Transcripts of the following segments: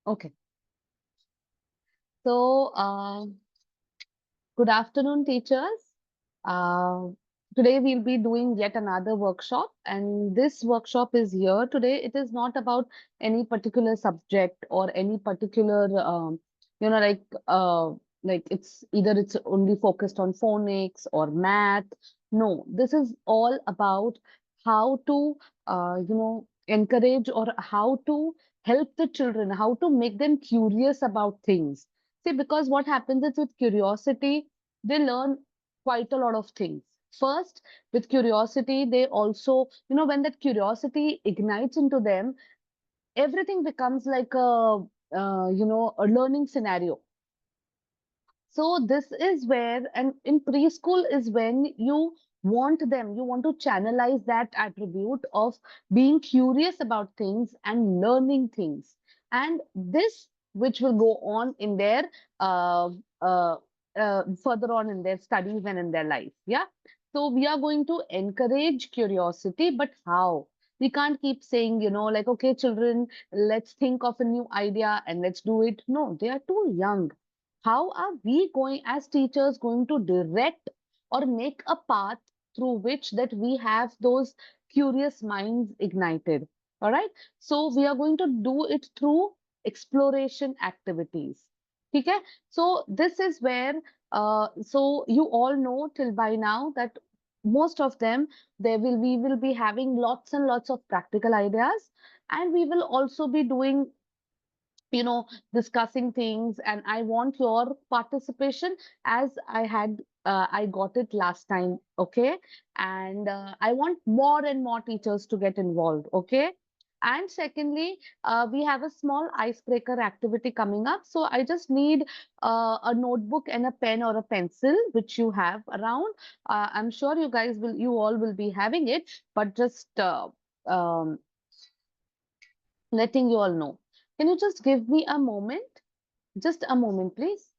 Okay. So, good afternoon, teachers. Uh, Today we'll be doing yet another workshop, and this workshop is here today. It is not about any particular subject or any particular, you know, like it's only focused on phonics or math. No, this is all about how to, encourage or how to help the children, how to make them curious about things. See, because what happens is with curiosity, they learn quite a lot of things. First, with curiosity, they also, when that curiosity ignites into them, everything becomes like a learning scenario. So this is where, and in preschool is when you want to channelize that attribute of being curious about things and learning things. And this, which will go on in their uh, uh, further on in their studies and in their life. Yeah. So we are going to encourage curiosity, but how? We can't keep saying, like, okay, children, let's think of a new idea and let's do it. No, they are too young. How are we going as teachers going to direct or make a path through which that we have those curious minds ignited? All right. So we are going to do it through exploration activities. Okay. So this is where, so you all know till by now that most of them, we will be having lots and lots of practical ideas, and we will also be doing, you know discussing things, and I want your participation as I got it last time. Okay. And I want more and more teachers to get involved. Okay. And secondly, we have a small icebreaker activity coming up, so I just need a notebook and a pen or a pencil which you have around. I'm sure you all will be having it, but just um, letting you all know. Can you just give me a moment? Just a moment, please.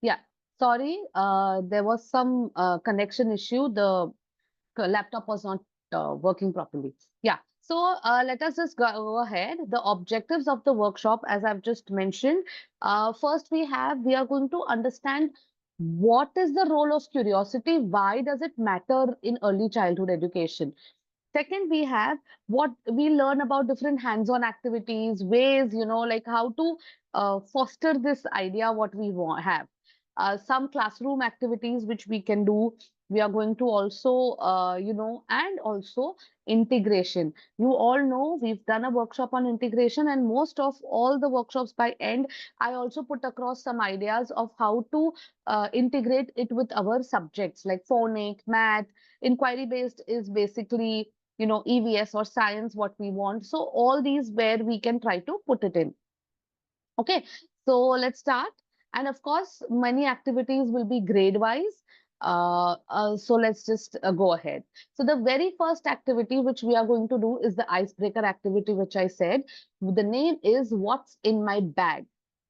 Yeah, sorry, there was some connection issue. The laptop was not working properly. Yeah, so let us just go ahead. The objectives of the workshop, as I've just mentioned, first we are going to understand what is the role of curiosity, why does it matter in early childhood education. Second, we have what we learn about different hands-on activities, ways, like how to foster this idea, what we want have. Some classroom activities which we can do. We are going to also, and also integration. You all know we've done a workshop on integration, and most of all the workshops by end, I also put across some ideas of how to integrate it with our subjects like phonics, math. Inquiry based is basically EVS or science, what we want. So all these where we can try to put it in. Okay, so let's start. And of course, many activities will be grade wise. So let's just go ahead. So the very first activity which we are going to do is the icebreaker activity, which I said. The name is What's in My Bag.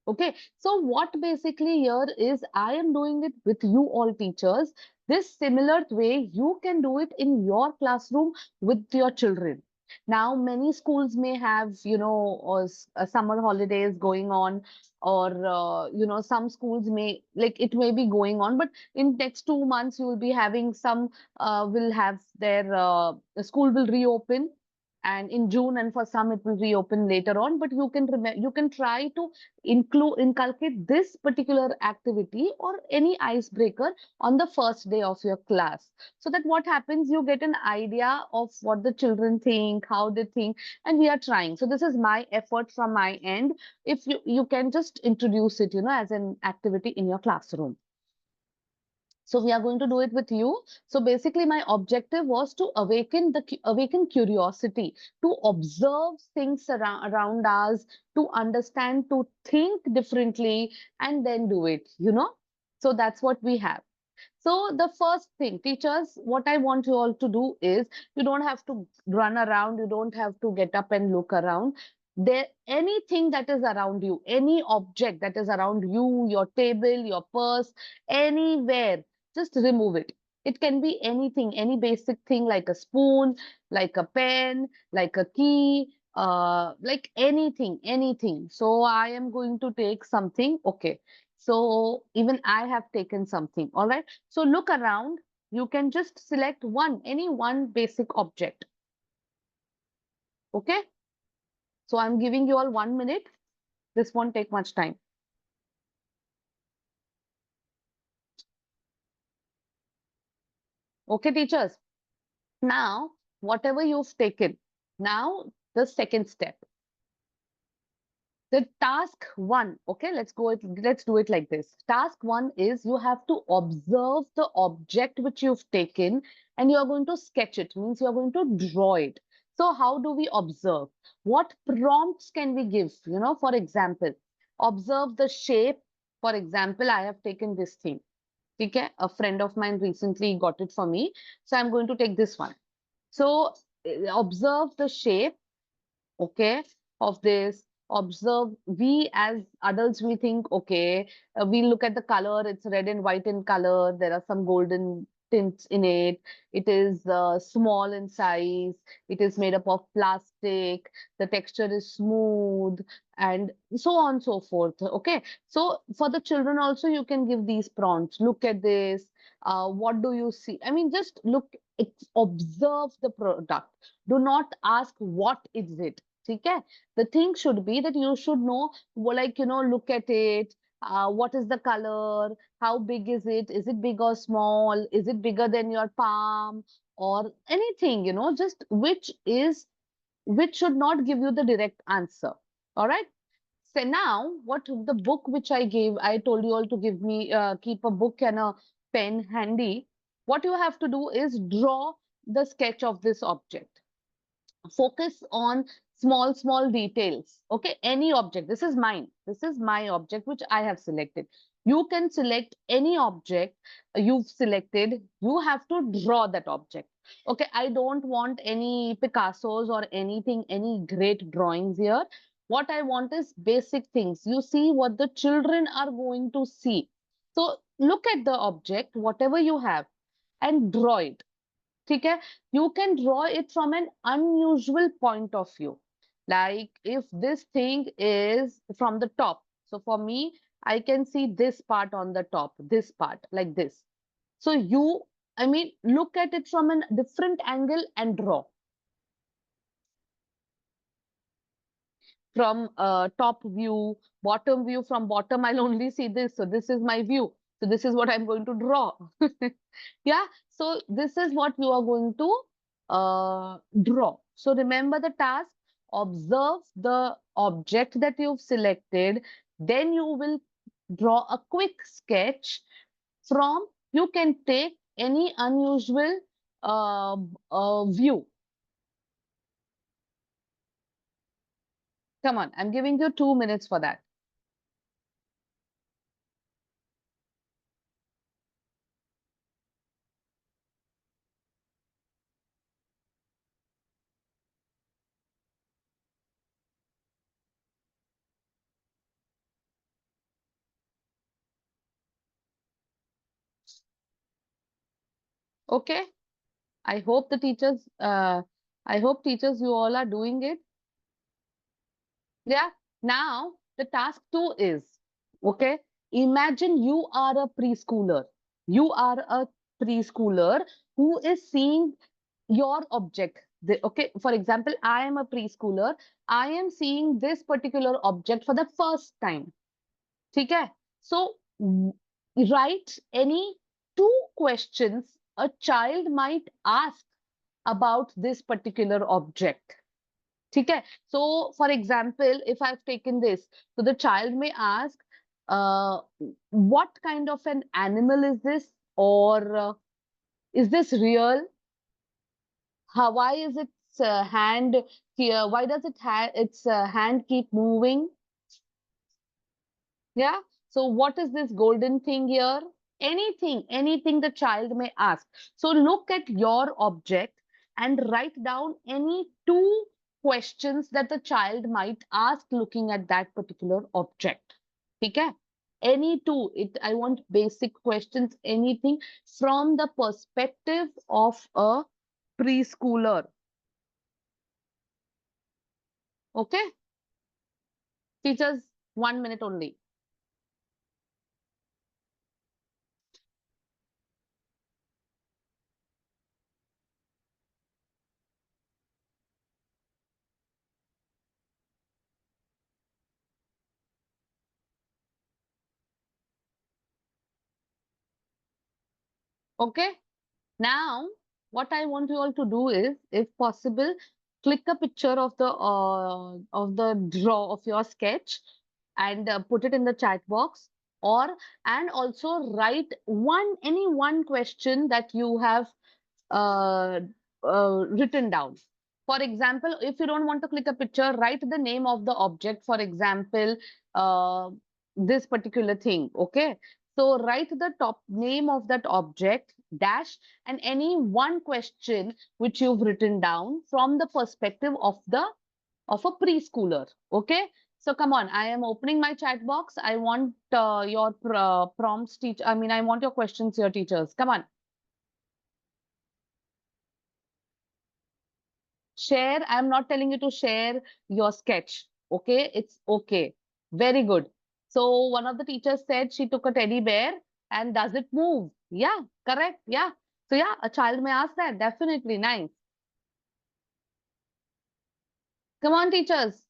Okay, so what basically here is I am doing it with you all teachers. This similar way you can do it in your classroom with your children. Now, many schools may have, summer holidays going on, or, some schools may, like, it may be going on, but in next 2 months, you will be having some, will have their, the school will reopen. And in June, and for some, it will reopen later on. But you can remember, you can try to inculcate this particular activity or any icebreaker on the first day of your class, so that what happens, you get an idea of what the children think, how they think, and we are trying. So this is my effort from my end. If you can just introduce it, as an activity in your classroom. So we are going to do it with you. So basically, my objective was to awaken curiosity, to observe things around us, to understand, to think differently, and then do it. So that's what we have. So the first thing, teachers, what I want you all to do is you don't have to run around, you don't have to get up and look around. There, anything that is around you, any object that is around you, your table, your purse, anywhere, just remove it. It can be anything, any basic thing like a spoon, like a pen, like a key, like anything, anything. So I am going to take something. Okay. So even I have taken something. All right. So look around. You can just select one, any one basic object. Okay. So I'm giving you all 1 minute. This won't take much time. Okay, teachers. Now, whatever you've taken, now the second step. The task one, okay, let's do it like this. Task one is you have to observe the object which you've taken and you are going to sketch it, means you are going to draw it. So how do we observe? What prompts can we give? For example, observe the shape. For example, I have taken this thing. Okay, a friend of mine recently got it for me. So I'm going to take this one. So observe the shape, okay, of this. Observe, we as adults, we think, okay, we look at the color, it's red and white in color, there are some golden tints in it, it is small in size, it is made up of plastic, the texture is smooth, and so on so forth. Okay, so for the children also you can give these prompts. Look at this, what do you see? I mean, just look, observe the product. Do not ask what is it. Okay, the thing should be that you should know, well, like, look at it. What is the color? How big is it big or small? Is it bigger than your palm or anything? Just which should not give you the direct answer. All right. So now, what the book which I gave, I told you all to give me, keep a book and a pen handy. What you have to do is draw the sketch of this object. Focus on small details. Okay, any object. This is mine, this is my object which I have selected. You can select any object you've selected. You have to draw that object. Okay, I don't want any Picassos or anything, any great drawings here. What I want is basic things. You see what the children are going to see. So look at the object, whatever you have, and draw it. ठीक है, you can draw it from an unusual point of view. Like if this thing is from the top, so for me, I can see this part on the top, this part like this. So I mean, look at it from a different angle and draw. From top view, bottom view. From bottom, I'll only see this. So this is my view. So this is what I'm going to draw. Yeah. So this is what you are going to draw. So remember the task, observe the object that you've selected. Then you will draw a quick sketch from, you can take any unusual view. Come on, I'm giving you 2 minutes for that. Okay. I hope the teachers, I hope teachers, you all are doing it. Yeah. Now, the task two is, okay, imagine you are a preschooler. You are a preschooler who is seeing your object. Okay, for example, I am a preschooler. I am seeing this particular object for the first time. Okay. So, write any two questions a child might ask about this particular object. Okay. So, for example, if I've taken this, so the child may ask, what kind of an animal is this? Or is this real? Why is its hand here? Why does its hand keep moving? Yeah. So, what is this golden thing here? anything the child may ask. So look at your object and write down any two questions that the child might ask looking at that particular object. Okay? Any two. I want basic questions, anything from the perspective of a preschooler. Okay? Teachers, 1 minute only. Okay? Now, what I want you all to do is, if possible, click a picture of the draw of your sketch and put it in the chat box, or and also write any one question that you have uh, written down. For example, if you don't want to click a picture, write the name of the object. For example, uh, this particular thing. Okay. So write the top name of that object, dash, and any one question which you've written down from the perspective of a preschooler. Okay. So come on, I am opening my chat box. I want your prompts, teach. I mean, I want your questions, your teachers. Come on. Share. I'm not telling you to share your sketch. Okay, it's okay. Very good. So one of the teachers said she took a teddy bear and does it move? Yeah, correct. Yeah. So yeah, a child may ask that. Definitely nice. Come on, teachers.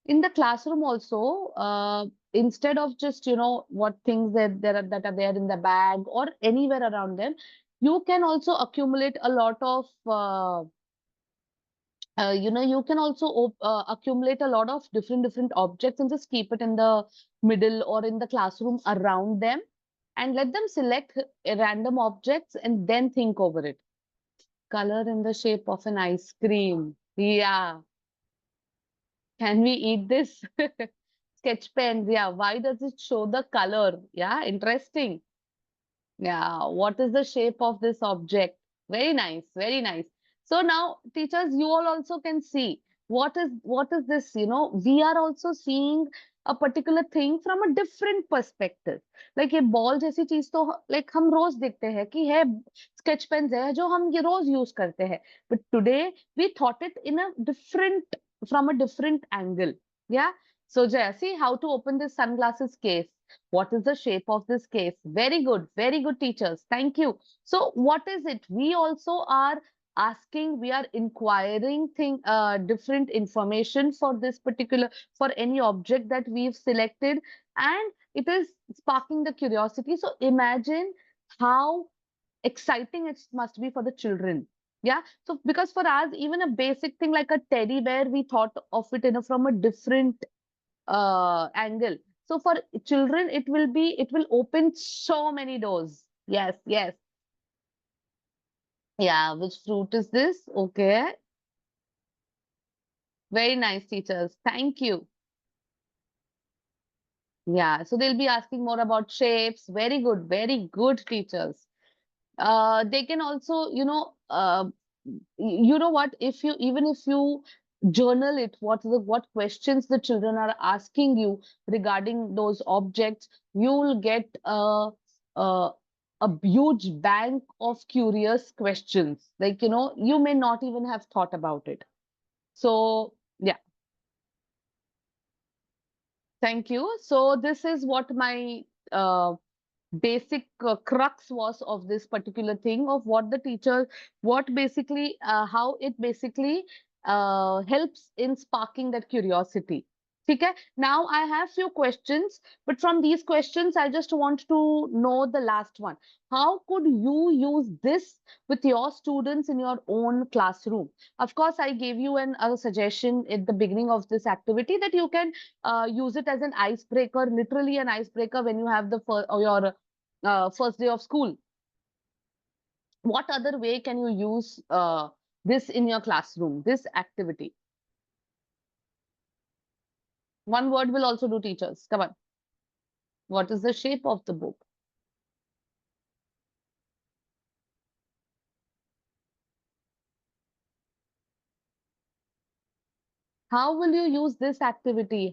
In the classroom also, instead of just what things that are there in the bag or anywhere around them, you can also accumulate a lot of you can also accumulate a lot of different objects and just keep it in the middle or in the classroom around them and let them select random objects and then think over it. Color in the shape of an ice cream. Yeah. Can we eat this? Sketch pens. Yeah. Why does it show the color? Yeah. Interesting. Yeah, what is the shape of this object? Very nice, very nice. So now, teachers, you all also can see what is this, we are also seeing a particular thing from a different perspective. Like ये ball जैसी चीज तो like हम रोज देखते हैं कि है sketch pens है जो हम ये रोज use करते हैं. But today we thought it in a different from a different angle. Yeah. So Jaya, see how to open this sunglasses case. What is the shape of this case? Very good teachers. Thank you. So what is it? We also are asking, we are inquiring different information for this particular, for any object that we've selected, and it is sparking the curiosity. So imagine how exciting it must be for the children. Yeah. So because for us, even a basic thing like a teddy bear, we thought of it from a different angle. So for children, it will open so many doors. Yes, yes. Yeah, which fruit is this? Okay. Very nice, teachers. Thank you. Yeah, so they'll be asking more about shapes. Very good, teachers. They can also, you know what, if you even if you journal it, what questions the children are asking you regarding those objects, you will get a, a huge bank of curious questions, like you may not even have thought about it. So yeah, thank you. So this is what my basic crux was of this particular thing, of what the teacher, what basically how it basically helps in sparking that curiosity. Okay, now I have few questions, but from these questions I just want to know the last one. How could you use this with your students in your own classroom? Of course, I gave you a suggestion at the beginning of this activity that you can use it as an icebreaker, literally an icebreaker when you have the your first day of school. What other way can you use this in your classroom, this activity? One word will also do, teachers. Come on. What is the shape of the book? How will you use this activity?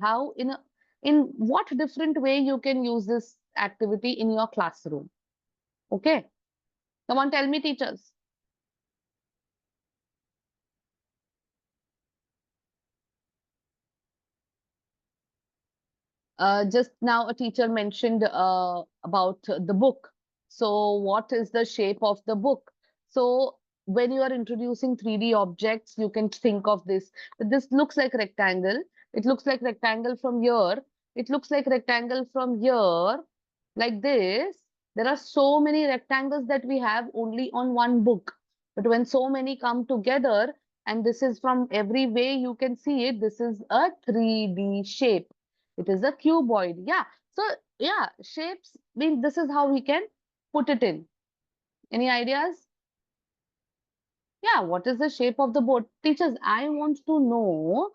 In what different way you can use this activity in your classroom? Okay. Come on, tell me, teachers. Just now, a teacher mentioned about the book. So, what is the shape of the book? So, when you are introducing 3D objects, you can think of this. This looks like rectangle. It looks like rectangle from here. It looks like rectangle from here, like this. There are so many rectangles that we have only on one book. But when so many come together, and this is from every way you can see it, this is a 3D shape. It is a cuboid. Yeah. So, yeah, shapes mean this is how we can put it in. Any ideas? Yeah, what is the shape of the board? Teachers, I want to know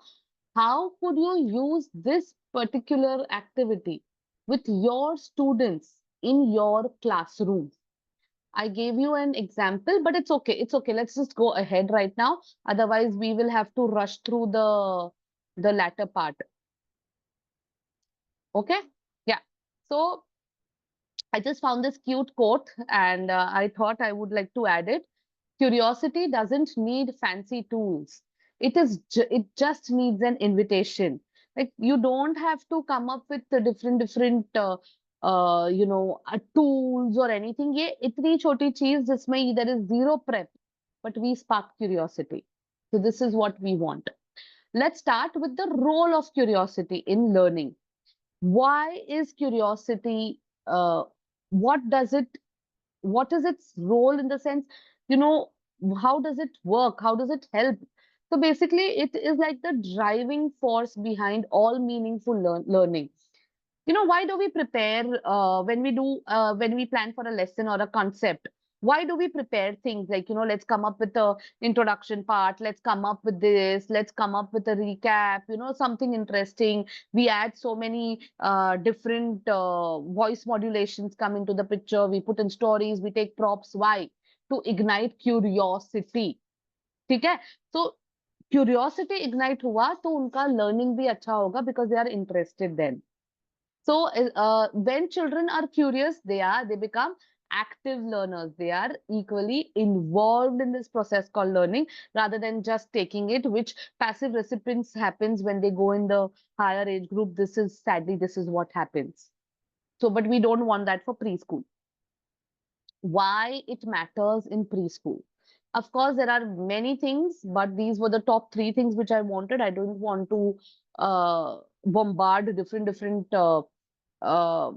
how could you use this particular activity with your students in your classroom? I gave you an example, but it's okay. It's okay. Let's just go ahead right now. Otherwise, we will have to rush through the latter part. Okay? Yeah. So I just found this cute quote and I thought I would like to add it. Curiosity doesn't need fancy tools. It just needs an invitation. Like you don't have to come up with the different tools or anything. ये इतनी छोटी चीज जिसमें there is zero prep, but we spark curiosity. So this is what we want. Let's start with the role of curiosity in learning. Why is curiosity, uh, what does it, what is its role in the sense, you know, how does it work? How does it help? So basically, it is like the driving force behind all meaningful learning. Why do we prepare when we plan for a lesson or a concept? Why do we prepare things like, let's come up with a introduction part, let's come up with this, let's come up with a recap, something interesting. We add so many different voice modulations come into the picture. We put in stories, we take props. Why? To ignite curiosity. ठीक है? So curiosity ignite हुआ तो उनका learning भी अच्छा होगा because they are interested then. So when children are curious, they become active learners. They are equally involved in this process called learning rather than just taking it, which passive recipients happens when they go in the higher age group. This is what happens. So, but we don't want that for preschool. Why it matters in preschool? Of course, there are many things, but these were the top three things which I wanted. I don't want to bombard different uh,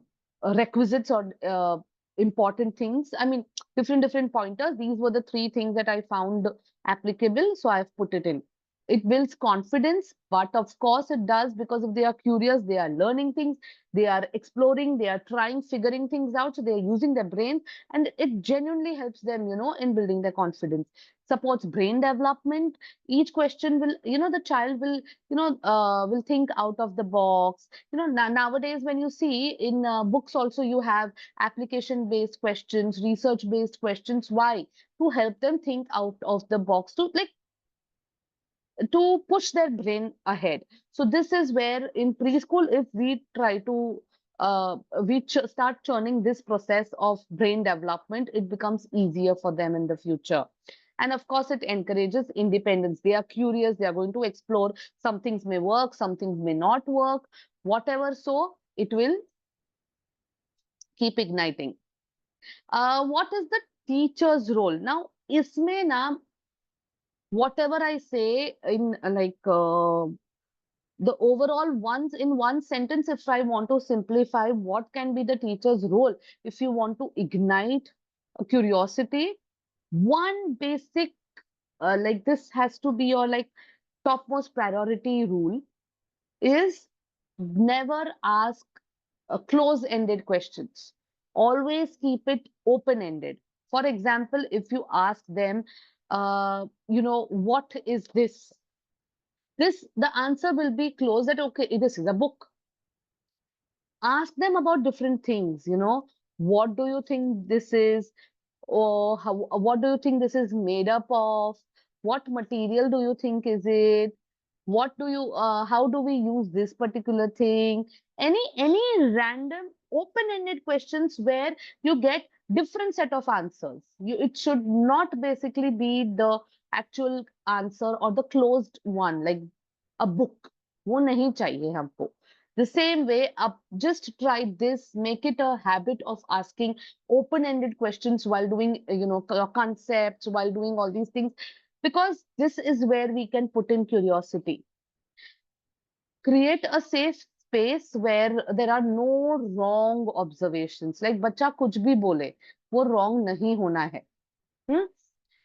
requisites or important things. I mean, different pointers. These were the three things that I found applicable, so I've put it in. It builds confidence, but of course it does because if they are curious, they are learning things, they are exploring, they are trying, figuring things out, so they are using their brain, and it genuinely helps them, in building their confidence. Supports brain development. Each question will, the child will, will think out of the box. Nowadays when you see in books also you have application based questions, research based questions. Why? To help them think out of the box, to push their brain ahead. So this is where in preschool, if we try to start churning this process of brain development, it becomes easier for them in the future. And of course, it encourages independence. They are curious, they are going to explore. Some things may work, some things may not work, whatever. So it will keep igniting. What is the teacher's role? Now, isme na, whatever I say in the overall ones in one sentence, if I want to simplify what can be the teacher's role, if you want to ignite a curiosity, one basic like this has to be your like topmost priority rule is never ask close-ended questions. Always keep it open-ended. For example, if you ask them, what is this? The answer will be close that, okay, this is a book. Ask them about different things, what do you think this is? Or what do you think this is made up of? What material do you think is it? How do we use this particular thing? Any random open-ended questions where you get different set of answers. It should not basically be the actual answer or the closed one, like a book. वो नहीं चाहिए हमको. The same way, just try this. Make it a habit of asking open-ended questions while doing, concepts, while doing all these things, because this is where we can put in curiosity. Create a safe space where there are no wrong observations. Like बच्चा कुछ भी बोले, वो wrong नहीं होना है. Hmm?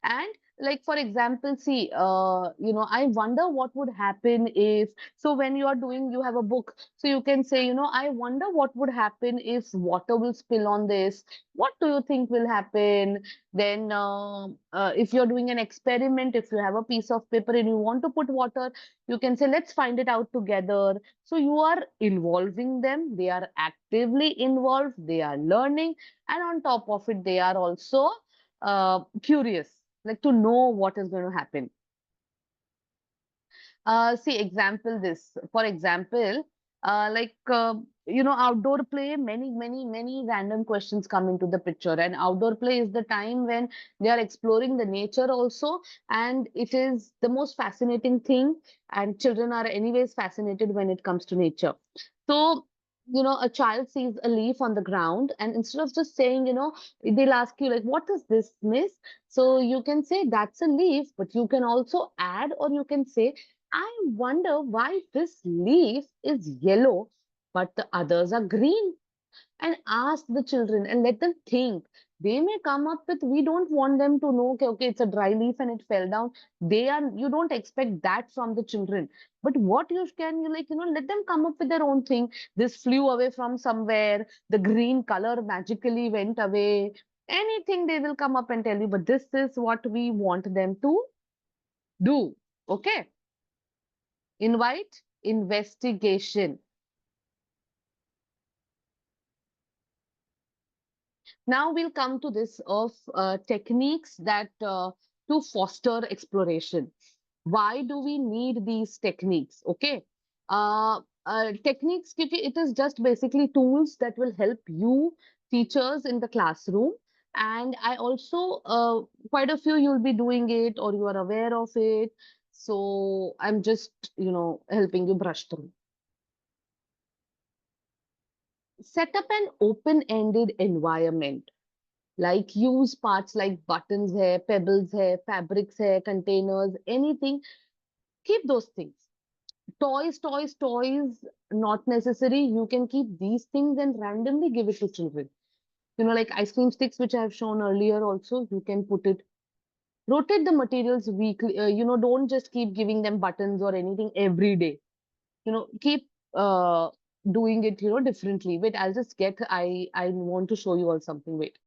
And like, for example, see, I wonder what would happen if, so when you are doing, you have a book, so you can say, I wonder what would happen if water will spill on this. What do you think will happen? Then, if you're doing an experiment, if you have a piece of paper and you want to put water, you can say, let's find it out together. So you are involving them. They are actively involved. They are learning. And on top of it, they are also curious, like to know what is going to happen. See, for example, outdoor play, many random questions come into the picture. And outdoor play is the time when they are exploring the nature also. And it is the most fascinating thing. And children are anyways fascinated when it comes to nature. So, a child sees a leaf on the ground, and instead of just saying, they'll ask you, like, what is this, miss? So you can say that's a leaf, but you can also add, or you can say, I wonder why this leaf is yellow, but the others are green. And ask the children and let them think. They may come up with, we don't want them to know, okay, it's a dry leaf and it fell down. You don't expect that from the children. But what you can, let them come up with their own thing. This flew away from somewhere. The green color magically went away. Anything they will come up and tell you, but this is what we want them to do. Okay. Invite investigation. Now we'll come to this of techniques that to foster exploration. Why do we need these techniques? Okay. Techniques, क्योंकि it is just basically tools that will help you, teachers in the classroom. And I also, quite a few you'll be doing it or you are aware of it. So I'm just, helping you brush through. Set up an open-ended environment. Like use parts like buttons hai, pebbles hai, fabrics hai, containers, anything. Keep those things. Toys, not necessary. You can keep these things and randomly give it to children. Like ice cream sticks, which I have shown earlier also, you can put it. Rotate the materials weekly. Don't just keep giving them buttons or anything every day. Keep doing it, differently. Wait, I want to show you all something. Wait.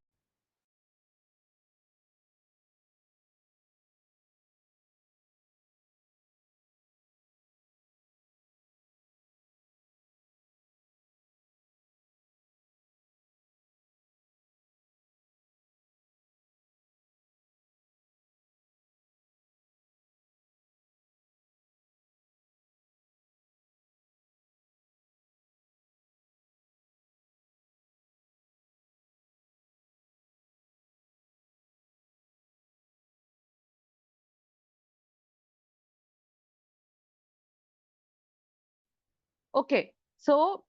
Okay. So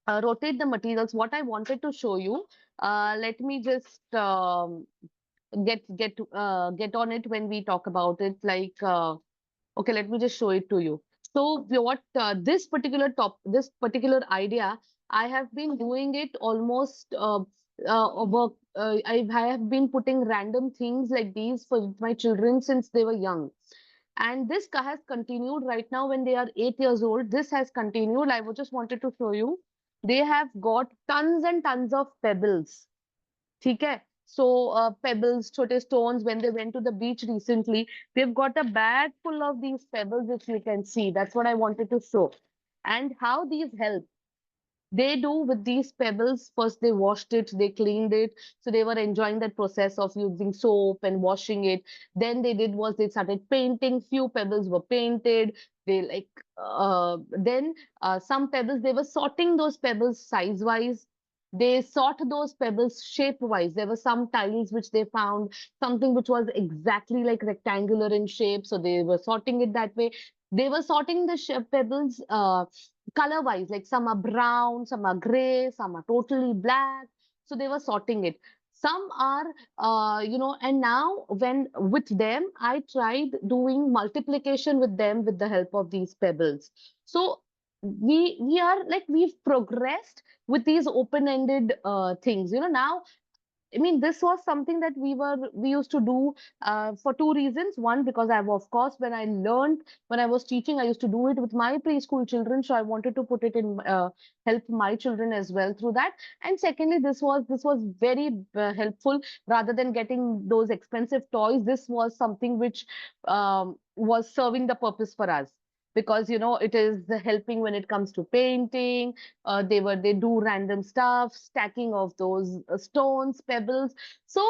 rotate the materials. What I wanted to show you, let me just get on it when we talk about it. Like, okay, let me just show it to you. So this particular idea, I have been doing it almost over. I have been putting random things like these for my children since they were young. And this has continued right now when they are 8 years old. This has continued. I just wanted to show you. They have got tons and tons of pebbles. ठीक है? So pebbles, chote stones, when they went to the beach recently, they've got a bag full of these pebbles, if you can see. That's what I wanted to show. And how these help. They do with these pebbles. First, they washed it, they cleaned it. So they were enjoying that process of using soap and washing it. Then they did was they started painting. Few pebbles were painted. They like then some pebbles they were sorting those pebbles size wise. They sort those pebbles shape wise. There were some tiles which they found something which was exactly like rectangular in shape. So they were sorting it that way. They were sorting the pebbles color wise, like some are brown, some are gray, some are totally black. So they were sorting it. Some are, and now when with them, I tried doing multiplication with them with the help of these pebbles. So we are like we've progressed with these open-ended things. Now I mean, this was something that we used to do for two reasons. One, because of course, when I learned, when I was teaching, I used to do it with my preschool children. So I wanted to put it in, help my children as well through that. And secondly, this was very helpful rather than getting those expensive toys. This was something which was serving the purpose for us. Because it is helping when it comes to painting, they do random stuff, stacking of those stones, pebbles. So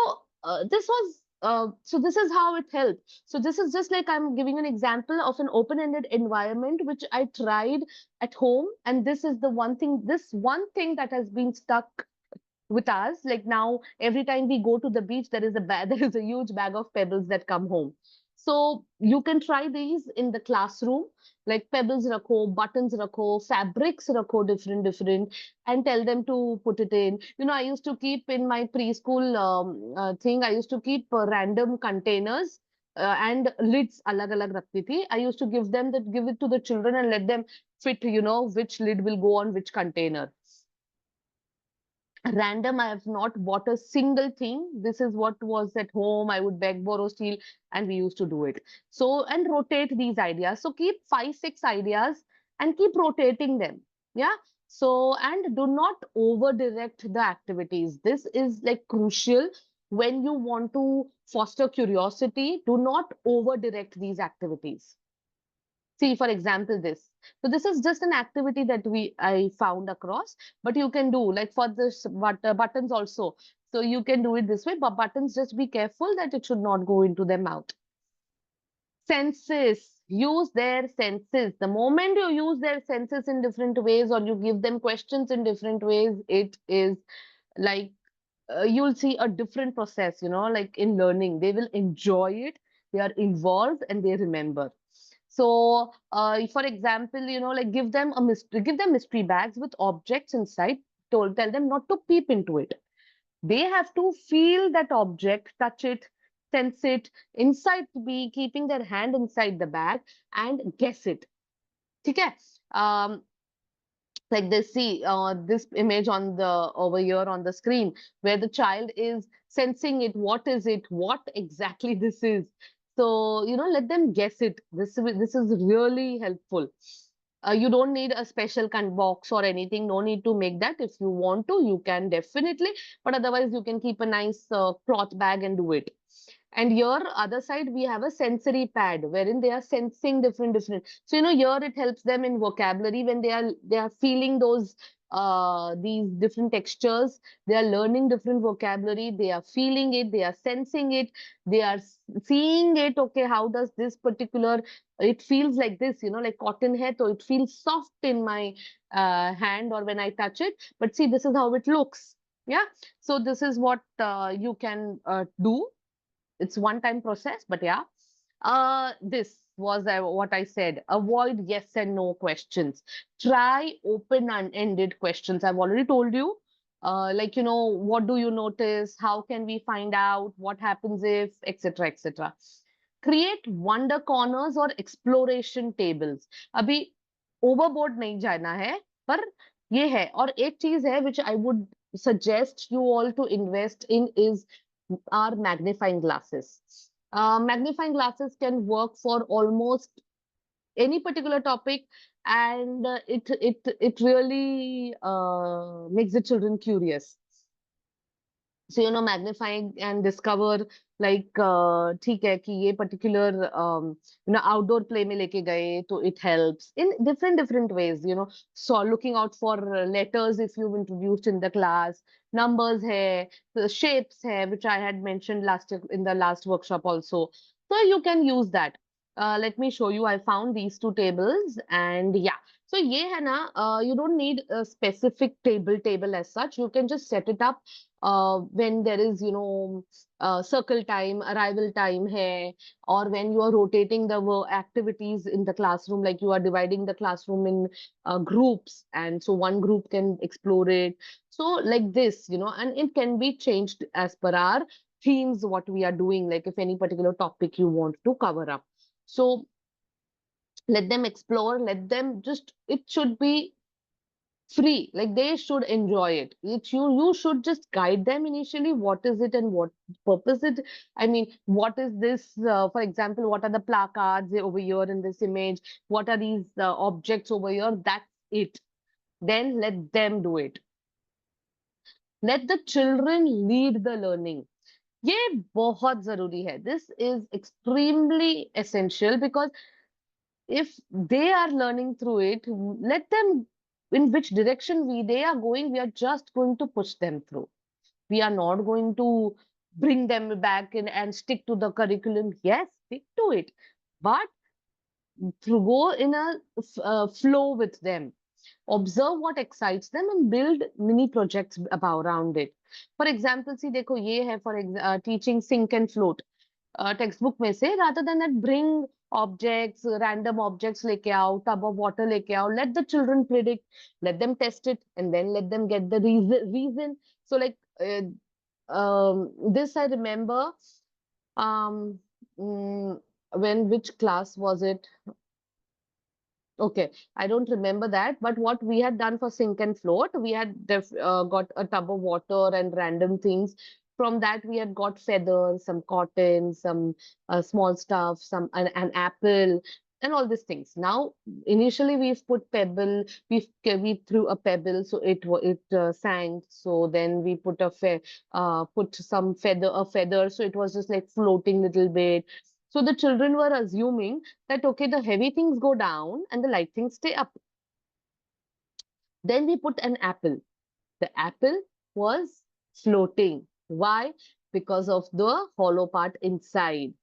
this is how it helped. So this is just like I'm giving an example of an open-ended environment which I tried at home, and this one thing that has been stuck with us. Like now, every time we go to the beach, there is a bag, there is a huge bag of pebbles that come home. So you can try these in the classroom, like pebbles rakho, buttons rakho, fabrics rakho, different, and tell them to put it in. I used to keep in my preschool thing, I used to keep random containers and lids alag alag rakhti thi. I used to give it to the children and let them fit, which lid will go on which container. Random, I have not bought a single thing. This is what was at home. I would beg, borrow, steal, and we used to do it. So and rotate these ideas. So keep 5 6 ideas and keep rotating them. Yeah. So and do not over direct the activities. This is like crucial. When you want to foster curiosity, do not over direct these activities. See, for example, this. So this is just an activity that I found across, but you can do like for this buttons also. So you can do it this way, but buttons, just be careful that it should not go into their mouth. Senses, use their senses. The moment you use their senses in different ways or you give them questions in different ways, it is like you'll see a different process, like in learning. They will enjoy it, they are involved, and they remember. So, for example, like give them mystery bags with objects inside. Tell them not to peep into it. They have to feel that object, touch it, sense it, inside be keeping their hand inside the bag and guess it. Okay? Um, like they see this image on the over here on the screen where the child is sensing it. What is it? What exactly this is? So let them guess it. This is really helpful. You don't need a special box or anything. No need to make that. If you want to, you can definitely, but otherwise you can keep a nice cloth bag and do it. And here, other side, we have a sensory pad wherein they are sensing different. So, here it helps them in vocabulary when they are feeling these different textures. They are learning different vocabulary. They are feeling it. They are sensing it. They are seeing it. Okay, how does this particular, it feels like this, like cotton hair. So it feels soft in my hand or when I touch it. But see, this is how it looks. Yeah. So this is what you can do. It's one-time process, but yeah. This was what I said. Avoid yes and no questions. Try open and ended questions. I've already told you. Like, what do you notice? How can we find out? What happens if, etc., etc. Create wonder corners or exploration tables. अभी overboard नहीं जाना है, पर ये है. और एक चीज है which I would suggest you all to invest in is are magnifying glasses. Magnifying glasses can work for almost any particular topic, and it really makes the children curious. So magnifying and discover, like ठीक है कि ये particular outdoor play में लेके गए तो it helps in different ways. So looking out for letters if you've introduced in the class, numbers है, the shapes है, which I had mentioned in the last workshop also. So you can use that. Let me show you. I found these two tables, and yeah. So ये है ना, you don't need a specific table as such. You can just set it up when there is, circle time, arrival time hai, or when you are rotating the activities in the classroom, like you are dividing the classroom in groups, and so one group can explore it. So like this, and it can be changed as per our themes, what we are doing, like if any particular topic you want to cover up. So let them explore, let them just, it should be free, like they should enjoy it. You should just guide them initially, what is it and what purpose it, I mean, what is this, for example, what are the placards over here in this image, what are these objects over here, that's it. Then let them do it. Let the children lead the learning. ये बहुत जरूरी है. This is extremely essential, because if they are learning through it, let them, in which direction they are going, we are just going to push them through. We are not going to bring them back in and stick to the curriculum. Yes, stick to it, but through go in a flow with them. Observe what excites them and build mini projects about around it. For example, see, देखो ये है for teaching sink and float. Text book में से, rather than that, bring objects, random objects लेके आओ, tub of water लेके आओ, let the children predict, let them test it, and then let them get the reason. So like this I remember, um when, which class was it? Okay, I don't remember that, but what we had done for sink and float, we had got a tub of water and random things. From that, we had got feathers, some cotton, some small stuff, an apple, and all these things. Now, initially we've put pebble, we threw a pebble, so it sank. So then we put put some a feather, so it was just like floating little bit. So the children were assuming that okay, the heavy things go down and the light things stay up. Then we put an apple. The apple was floating. Why? Because of the hollow part inside.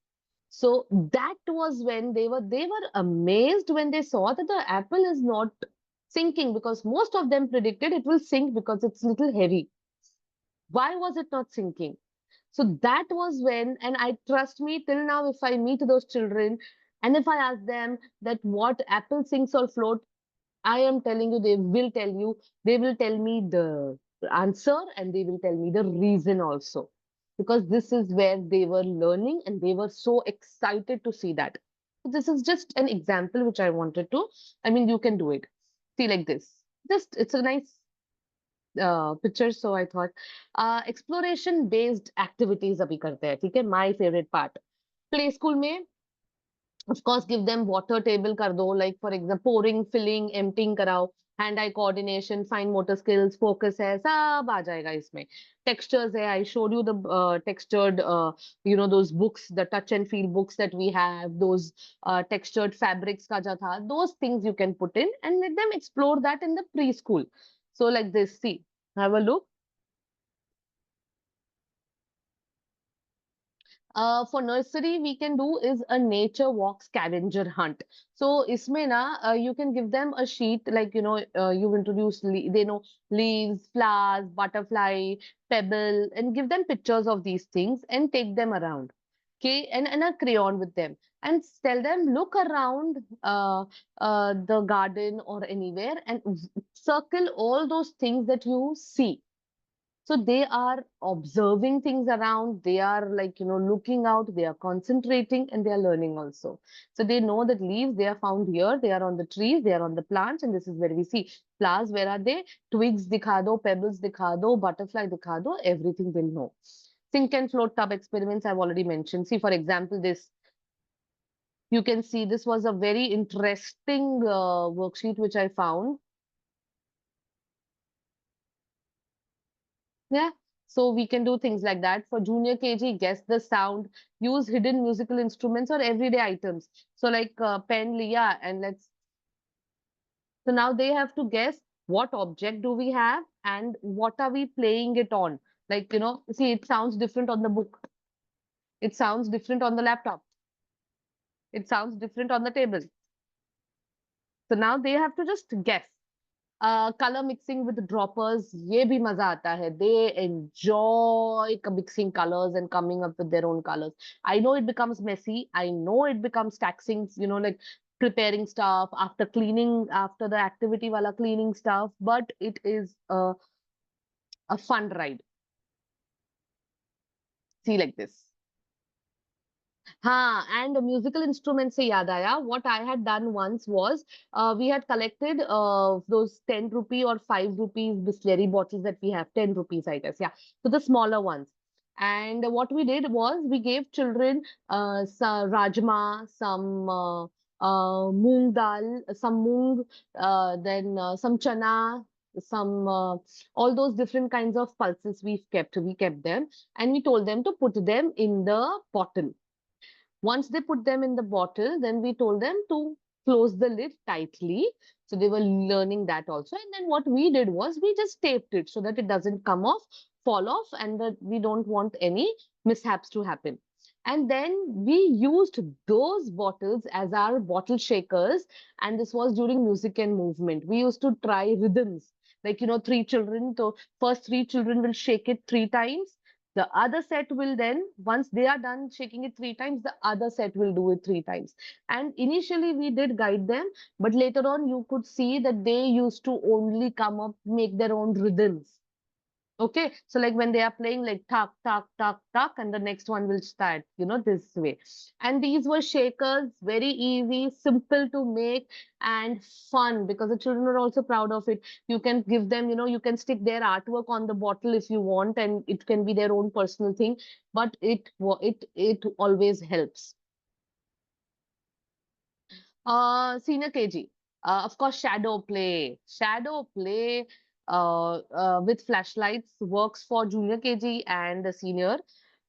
So that was when they were amazed when they saw that the apple is not sinking, because most of them predicted it will sink because it's little heavy. Why was it not sinking? So that was when, and I trust me, till now, if I meet those children and if I ask them that what apple sinks or float, I am telling you, they will tell me the answer, and they will tell me the reason also. Because this is where they were learning and they were so excited to see that. So this is just an example which I wanted to, I mean, you can do it. See, like this. Just, it's a nice picture, so I thought exploration based activities अभी करते हैं, ठीक है? My favorite part. Play school में, of course, give them water table कर दो, like for example pouring, filling, emptying कराओ. Hand eye coordination, fine motor skills, focus है, सब आ जाएगा इसमें. Textures है, I showed you the textured, those books, the touch and feel books that we have, those textured fabrics का जो था, those things you can put in and let them explore that in the preschool. So like this, see, have a look. For nursery, we can do is a nature walk scavenger hunt. So, isme na, you can give them a sheet, like, you've introduced, they know leaves, flowers, butterfly, pebble, and give them pictures of these things and take them around. Okay, and a crayon with them. And tell them, look around the garden or anywhere and circle all those things that you see. So they are observing things around, they are like, looking out, they are concentrating, and they are learning also. So they know that leaves, they are found here, they are on the trees, they are on the plants, and this is where we see flowers. Where are they? Twigs dikha do, pebbles dikha do, butterfly dikha do, everything they'll know. Sink and float tub experiments I've already mentioned. See, for example, this, you can see this was a very interesting worksheet which I found. Yeah. So we can do things like that. For junior KG, guess the sound, use hidden musical instruments or everyday items. So like pen liya and let's, so now they have to guess what object do we have and what are we playing it on. Like, see, it sounds different on the book. It sounds different on the laptop. It sounds different on the table. So now they have to just guess. Color mixing with droppers, ये भी मजा आता है. They enjoy mixing colors and coming up with their own colors. I know it becomes messy. I know it becomes taxing, like preparing stuff after cleaning, after the activity wala cleaning stuff, but it is a fun ride. See like this. हाँ, and musical instruments से याद आया. What I had done once was we had collected those 10 rupee or 5 rupees Bisleri bottles that we have, 10 rupees, I guess. Yeah. So the smaller ones. And what we did was we gave children some rajma, some moong dal, some moong, then some chana, some all those different kinds of pulses we kept them, and we told them to put them in the bottle. Once they put them in the bottle, then we told them to close the lid tightly. So they were learning that also. And then what we did was we just taped it so that it doesn't come off, fall off, and that we don't want any mishaps to happen. And then we used those bottles as our bottle shakers. And this was during music and movement. We used to try rhythms. Like, three children, so first three children will shake it 3 times. The other set will then, once they are done shaking it 3 times, the other set will do it 3 times. And initially we did guide them, but later on you could see that they used to only come up, make their own rhythms. Okay, so like when they are playing like tak, tak, tak, tak, and the next one will start, this way. And these were shakers, very easy, simple to make, and fun because the children are also proud of it. You can give them, you can stick their artwork on the bottle if you want, and it can be their own personal thing, but it always helps. Senior KG. Of course, shadow play. Shadow play with flashlights works for junior KG and the senior.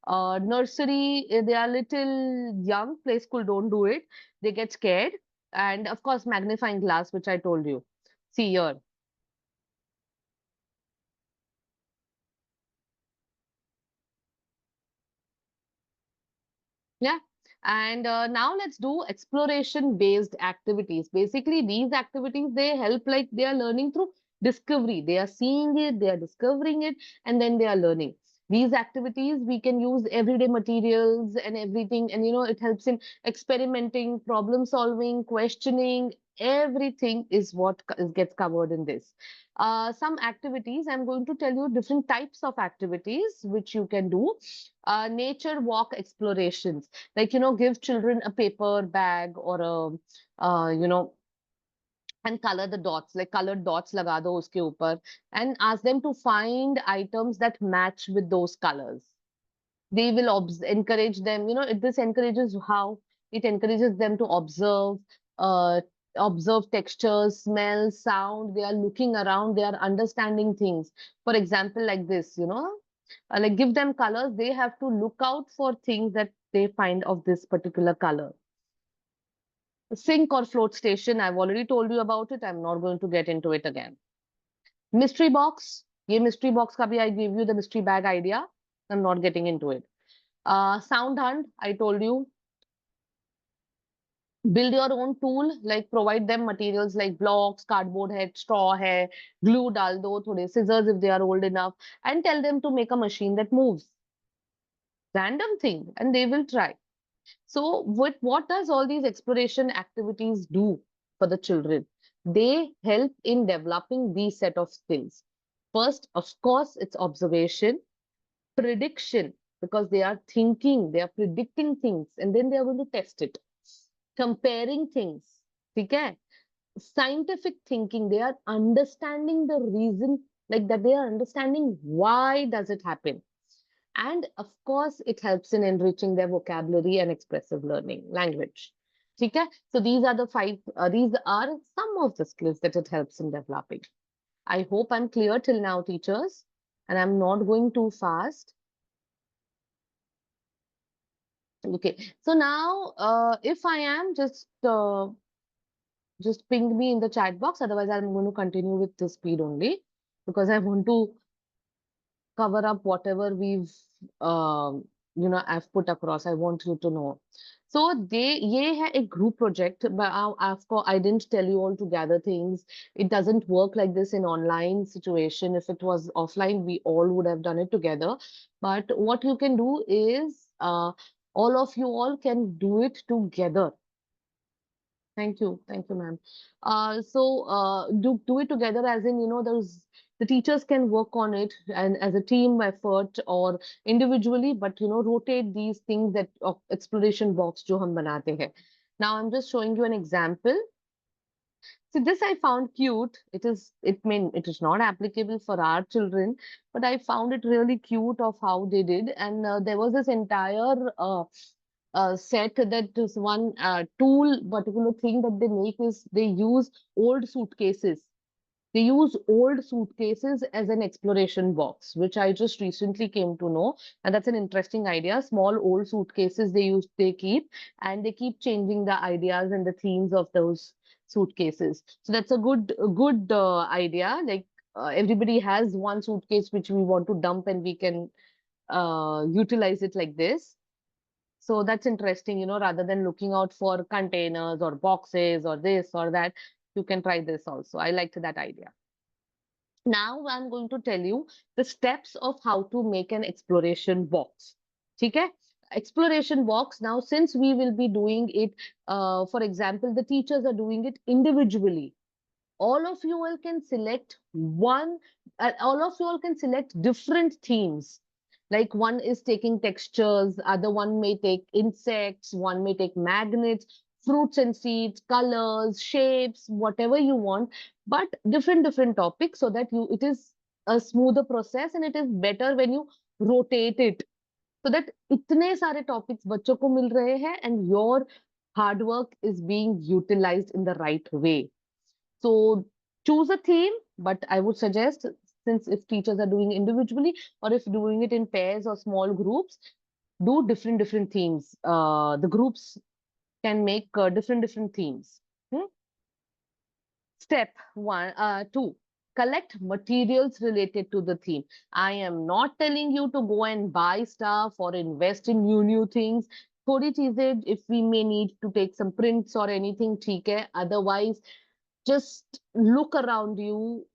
Nursery, they are little young. Play school don't do it. They get scared. And of course, magnifying glass, which I told you. See here. Yeah. And now let's do exploration based activities. Basically, these activities, they help like they are learning through discovery. They are seeing it, they are discovering it, and then they are learning. These activities, we can use everyday materials and everything. And, it helps in experimenting, problem solving, questioning. Everything is what gets covered in this. Some activities, I'm going to tell you different types of activities which you can do. Nature walk explorations, like, give children a paper bag or and color the dots, like colored dots laga do uske upar, and ask them to find items that match with those colors. They will encourage them, this encourages how it encourages them to uh, observe textures, smell, sound. They are looking around, they are understanding things. For example, like this, like give them colors, they have to look out for things that they find of this particular color. Sink or float station, I've already told you about it, I'm not going to get into it again. Mystery box, ye mystery box ka bhi I gave you the mystery bag idea, I'm not getting into it. Sound hunt, I told you. Build your own tool, like provide them materials like blocks, cardboard hai, straw hai, glue dal do, thode scissors if they are old enough, and tell them to make a machine that moves. Random thing, and they will try. So what does all these exploration activities do for the children? They help in developing these set of skills. First, of course, it's observation, prediction, because they are thinking, they are predicting things, and then they are going to test it. Comparing things, okay? Scientific thinking, they are understanding the reason, like that they are understanding why does it happen. And of course, it helps in enriching their vocabulary and expressive learning, language. Okay? So these are the these are some of the skills that it helps in developing. I hope I'm clear till now, teachers. and I'm not going too fast. Okay, so now if I am just ping me in the chat box. Otherwise, I'm going to continue with the speed only because I want to cover up whatever um, I've put across. I want you to know. So ये है एक group project, but I didn't tell you all to gather things. It doesn't work like this in online situation. If it was offline, we all would have done it together. But what you can do is all of you all can do it together. Thank you, ma'am. Do it together, as in there's the teachers can work on it and as a team effort or individually, but rotate these things that of exploration box जो हम बनाते हैं. Now I'm just showing you an example. So this I found cute. It is not applicable for our children, but I found it really cute of how they did. And there was this entire set that this one tool, particular thing that they make is they use old suitcases. They use old suitcases as an exploration box, which I just recently came to know. And that's an interesting idea. Small old suitcases they keep, and they keep changing the ideas and the themes of those suitcases. So that's a good idea. Like everybody has one suitcase which we want to dump, and we can utilize it like this. So that's interesting, rather than looking out for containers or boxes or this or that, you can try this also. I liked that idea. Now I'm going to tell you the steps of how to make an exploration box. Okay? Exploration box. Now, since we will be doing it, for example, the teachers are doing it individually. All of you all can select all of you all can select different themes. Like one is taking textures, other one may take insects, one may take magnets, fruits and seeds, colors, shapes, whatever you want, but different topics so that it is a smoother process and it is better when you rotate it. So that इतने सारे topics बच्चों को मिल रहे हैं and your hard work is being utilized in the right way. So choose a theme, but I would suggest, since if teachers are doing individually or if doing it in pairs or small groups, do different themes. The groups can make different themes. Hmm? Step two, collect materials related to the theme. I am not telling you to go and buy stuff or invest in new things. थोड़ी चीजें, if we may need to take some prints or anything, ठीक है. Otherwise, just look around you,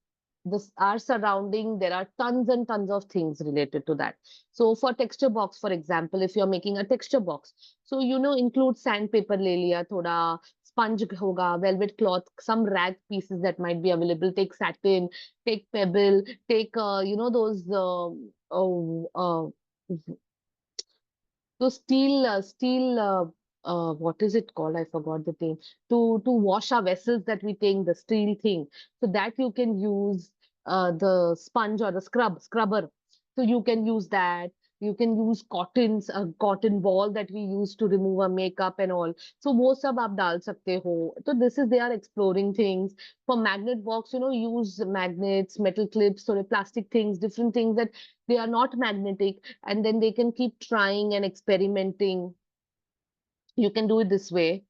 this our surrounding, there are tons and tons of things related to that. So for texture box, for example, if you're making a texture box, so include sandpaper ले लिया, थोड़ा sponge होगा, velvet cloth, some rag pieces that might be available, take satin, take pebble, take those so what is it called? I forgot the name. To wash our vessels that we take, the steel thing, so that you can use the sponge or the scrubber. So you can use that. You can use a cotton ball that we use to remove our makeup and all. So वो सब आप डाल सकते हो. So this is they are exploring things. For magnet box, use magnets, metal clips, or plastic things, different things that they are not magnetic, and then they can keep trying and experimenting. You can do it this way.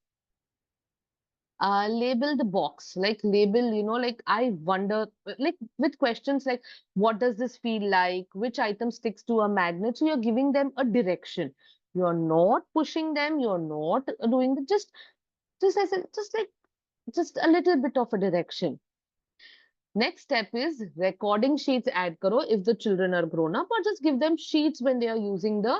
Label the box, like label, like I wonder, like with questions like, what does this feel like? Which item sticks to a magnet? So you're giving them a direction. You're not pushing them. You're not doing the just as just a little bit of a direction. Next step is recording sheets add karo if the children are grown up, or just give them sheets when they are using the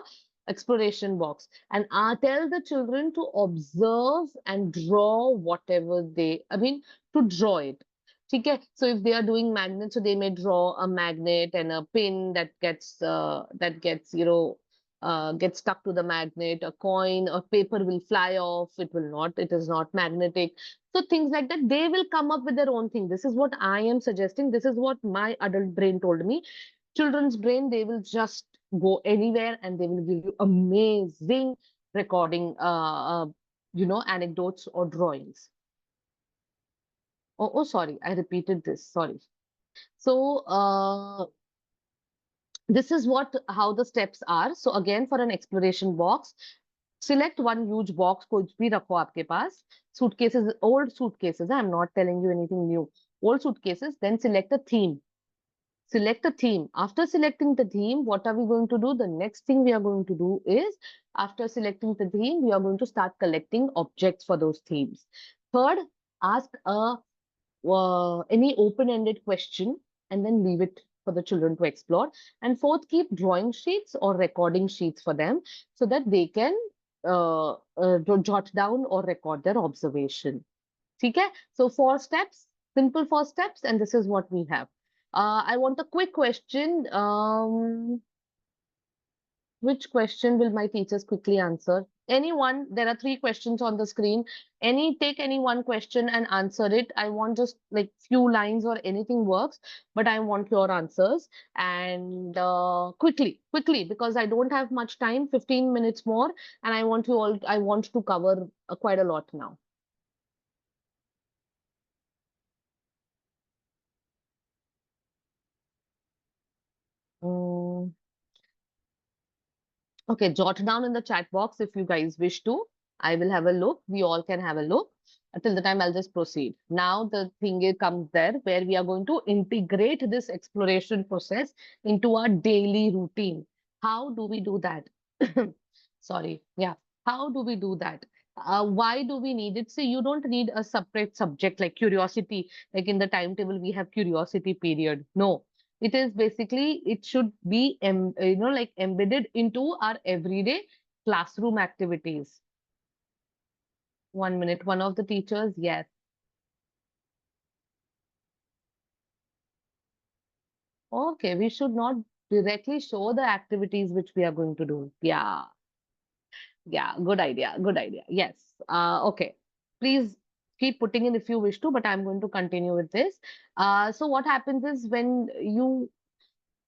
exploration box. And tell the children to observe and draw whatever to draw it. Okay? So if they are doing magnets, so they may draw a magnet and a pin gets stuck to the magnet, a coin or paper will fly off. It is not magnetic. So things like that, they will come up with their own thing. This is what I am suggesting. This is what my adult brain told me. Children's brain, they will just go anywhere and they will give you amazing recording, anecdotes or drawings. Oh, sorry, I repeated this. Sorry. So, This is what how the steps are. So again, for an exploration box, select one huge box, कुछ भी रखो आपके पास. Suitcases, old suitcases. I'm not telling you anything new. Old suitcases. Then select a theme. Select a theme. After selecting the theme, what are we going to do? The next thing we are going to do is, after selecting the theme, we are going to start collecting objects for those themes. Third, ask a any open-ended question and then leave it for the children to explore. And fourth, keep drawing sheets or recording sheets for them so that they can jot down or record their observation. Okay? So four steps, simple four steps, and this is what we have. I want a quick question. Which question will my teachers quickly answer? Anyone, there are three questions on the screen. Take any one question and answer it. I want just like few lines or anything works, but I want your answers and quickly, because I don't have much time, 15 minutes more, and I want to cover quite a lot now. Mm, Okay, jot down in the chat box if you guys wish to. I will have a look. We all can have a look. Until the time, I'll just proceed. Now, the comes there where we are going to integrate this exploration process into our daily routine. How do we do that? Sorry. Yeah. How do we do that? Why do we need it? So, you don't need a separate subject like curiosity. Like in the timetable, we have curiosity period. No, it is basically, it should be like embedded into our everyday classroom activities. 1 minute, one of the teachers, yes. Okay, we should not directly show the activities which we are going to do. Yeah, yeah, good idea, good idea. Yes. Okay, please keep putting in if you wish to, but I'm going to continue with this. So what happens is when you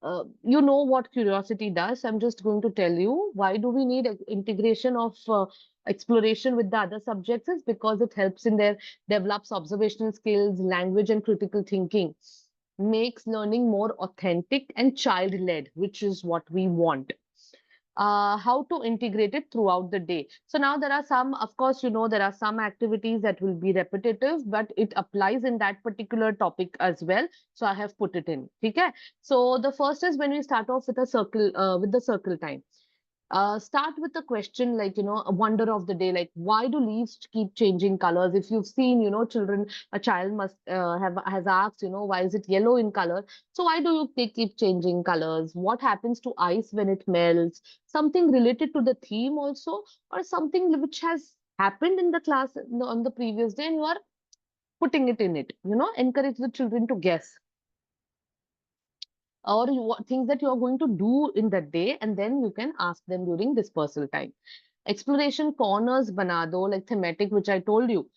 know what curiosity does. I'm just going to tell you why do we need integration of exploration with the other subjects is because it helps in their develops observational skills, language, and critical thinking, makes learning more authentic and child-led, which is what we want. How to integrate it throughout the day. So now there are some, of course, there are some activities that will be repetitive, but it applies in that particular topic as well. So I have put it in. Okay. So the first is when we start off with a circle, with the circle time. Start with a question like, a wonder of the day, like why do leaves keep changing colors? If you've seen, children, a child must has asked, why is it yellow in color? So why do they keep changing colors? What happens to ice when it melts? Something related to the theme also, or something which has happened in the class on the previous day, and you are putting it in it. Encourage the children to guess or things that you are going to do in that day, and then you can ask them during dispersal time. Exploration corners bana do, like thematic, which I told you.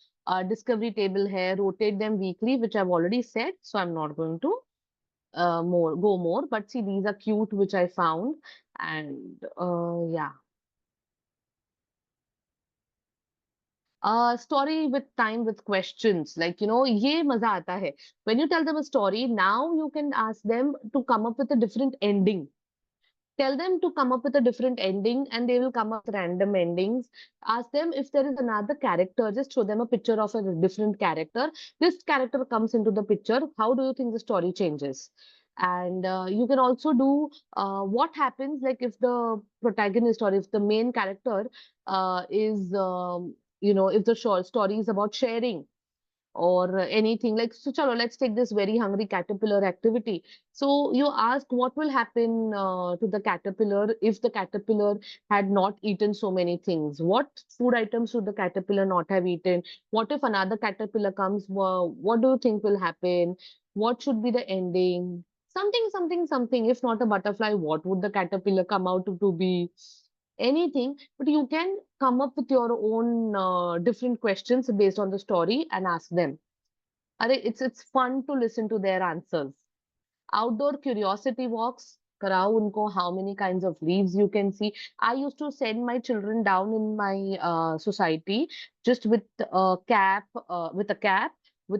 Discovery table hai, rotate them weekly, which I've already said, so I'm not going to more. But see, these are cute, which I found, and yeah. Story with time with questions, like ye maza aata hai. When you tell them a story, now you can ask them to come up with a different ending. Tell them to come up with a different ending and they will come up with random endings. Ask them if there is another character, just show them a picture of a different character. This character comes into the picture. How do you think the story changes? And you can also do what happens like if the protagonist or if the main character is, if the short story is about sharing or anything like, so chalo, let's take this very hungry caterpillar activity. So you ask what will happen to the caterpillar if the caterpillar had not eaten so many things. What food items should the caterpillar not have eaten? What if another caterpillar comes? What do you think will happen? What should be the ending? Something. If not a butterfly, what would the caterpillar come out to be? Anything, but you can come up with your own different questions based on the story and ask them. It's fun to listen to their answers. Outdoor curiosity walks. Karao unko how many kinds of leaves you can see. I used to send my children down in my society just with a cap, with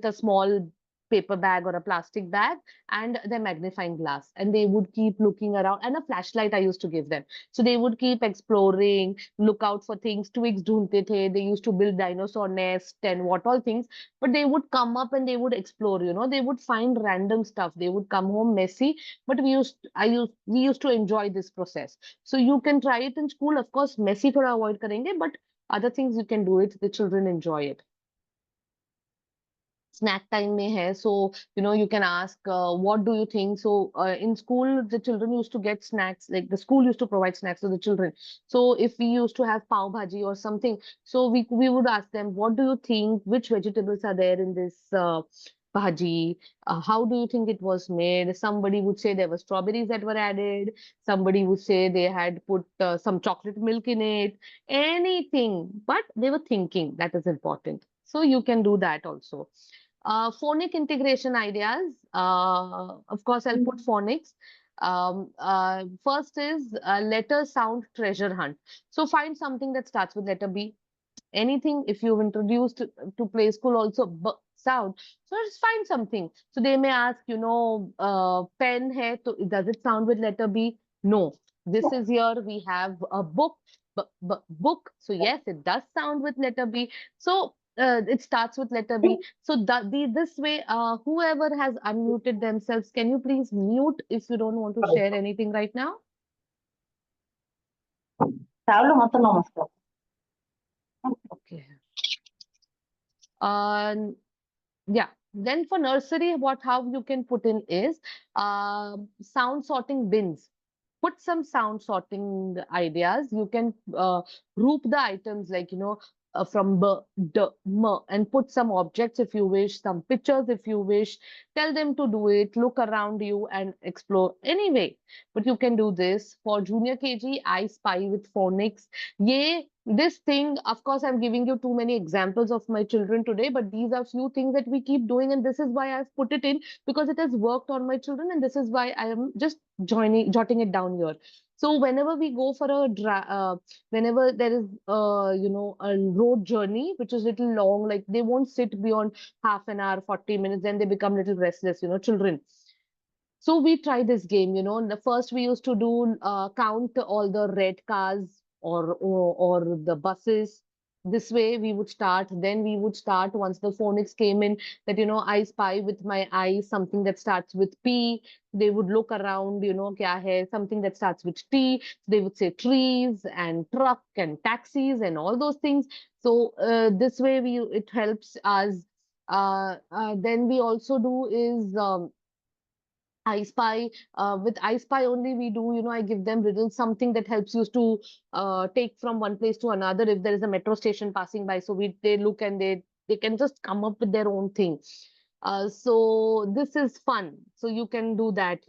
a small paper bag or a plastic bag and their magnifying glass, and they would keep looking around, and a flashlight I used to give them. So they would keep exploring, look out for things. Twigs dhunte the. They used to build dinosaur nest and what all things, but they would come up and they would explore, they would find random stuff. They would come home messy, but we used to enjoy this process. So you can try it in school. Of course, messy thoda avoid karenge, but other things you can do it. The children enjoy it. Snack time mein hai, so you can ask, what do you think? So in school the children used to get snacks, like the school used to provide snacks to the children. So if we used to have pav bhaji or something, so we would ask them, what do you think, which vegetables are there in this bhaji, how do you think it was made? Somebody would say there were strawberries that were added, somebody would say they had put some chocolate milk in it, anything, but they were thinking. That is important. So you can do that also. Phonic integration ideas. Of course, I'll put phonics. First is letter sound treasure hunt. So find something that starts with letter B. Anything, if you've introduced to play school also B sound, so just find something. So they may ask, pen hai, so does it sound with letter B? No. This is here, we have a book, book. So yes, it does sound with letter B. So it starts with letter B. So this way, whoever has unmuted themselves, can you please mute if you don't want to share anything right now? Okay. Yeah. Then for nursery, how you can put in is sound sorting bins. Put some sound sorting ideas. You can group the items like, from B, D, M, and put some objects if you wish, some pictures if you wish. Tell them to do it. Look around you and explore anyway. But you can do this. For junior KG, I Spy with phonics. Yay, this thing, of course, I'm giving you too many examples of my children today, but these are few things that we keep doing, and this is why I've put it in, because it has worked on my children, and this is why I am just jotting it down here. So whenever we go for whenever there is, a road journey, which is little long, like they won't sit beyond half an hour, 40 minutes, then they become little restless, children. So we try this game, the first we used to do count all the red cars or the buses. This way we would start. Then we would start once the phonics came in that, I spy with my eyes something that starts with P. They would look around, kya hai, something that starts with T. They would say trees and truck and taxis and all those things. So this way it helps us. Then we also do is I Spy. With I Spy only we do, I give them riddles, something that helps you to take from one place to another. If there is a metro station passing by, so they look and they can just come up with their own thing. So this is fun. So you can do that,